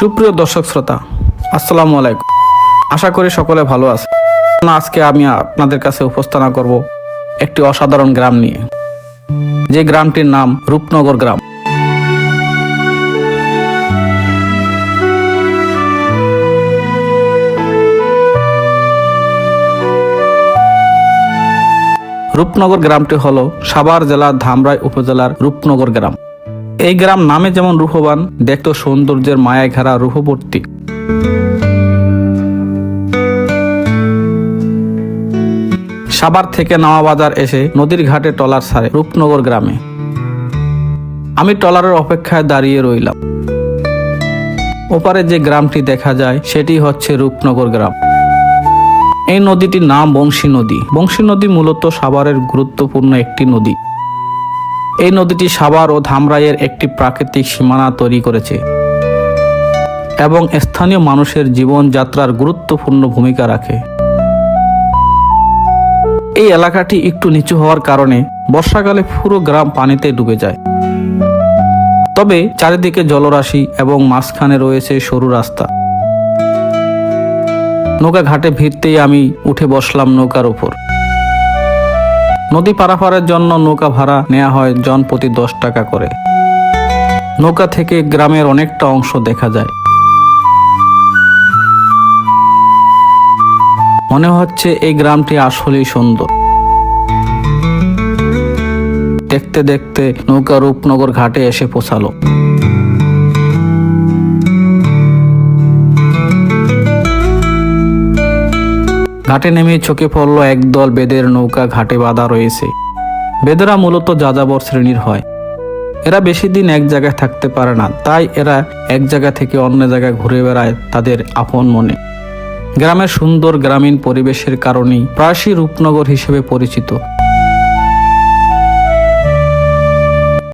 সুপ্রিয় দর্শক শ্রোতা, আসসালামু আলাইকুম। আশা করি সকলে ভালো আছে। আজকে আমি আপনাদের কাছে উপস্থাপনা করব একটি অসাধারণ গ্রাম নিয়ে, যে গ্রামটির নাম রূপনগর গ্রাম। রূপনগর গ্রামটি হলো সাভার জেলার ধামরাই উপজেলার রূপনগর গ্রাম। এই গ্রাম নামে যেমন রূপবান, দেখতেও সৌন্দর্যের মায়ায় ঘেরা রূপবর্তী। সাভার থেকে নাওয়া বাজার এসে নদীর ঘাটে ট্রলার ছাড়ে রূপনগর গ্রামে। আমি ট্রলারের অপেক্ষায় দাঁড়িয়ে রইলাম। ওপারে যে গ্রামটি দেখা যায় সেটি হচ্ছে রূপনগর গ্রাম। এই নদীটির নাম বংশী নদী। বংশী নদী মূলত সাভারের গুরুত্বপূর্ণ একটি নদী। এই নদীটি সাভার ও ধামরাইয়ের একটি প্রাকৃতিক সীমানা তৈরি করেছে এবং স্থানীয় মানুষের জীবনযাত্রার গুরুত্বপূর্ণ ভূমিকা রাখে। এই এলাকাটি একটু নিচু হওয়ার কারণে বর্ষাকালে পুরো গ্রাম পানিতে ডুবে যায়। তবে চারিদিকে জলরাশি এবং মাঝখানে রয়েছে সরু রাস্তা। নৌকা ঘাটে ভিড়তেই আমি উঠে বসলাম নৌকার উপর। নদী পারাপারের জন্য নৌকা ভাড়া নেওয়া হয় জনপ্রতি 10 টাকা করে। নৌকা থেকে গ্রামের অনেকটা অংশ দেখা যায়। মনে হচ্ছে এই গ্রামটি আসলেই সুন্দর। দেখতে দেখতে নৌকা রূপনগর ঘাটে এসে পৌঁছালো। ঘাটে নেমে চোখে পড়ল একদল বেদের নৌকা ঘাটে বাঁধা রয়েছে। বেদেরা মূলত যাযাবর শ্রেণীর হয়। এরা বেশি দিন এক জায়গায় থাকতে পারে না, তাই এরা এক জায়গা থেকে অন্য জায়গায় ঘুরে বেড়ায় তাদের আপন মনে। গ্রামের সুন্দর গ্রামীণ পরিবেশের কারণেই প্রায়শই রূপনগর হিসেবে পরিচিত।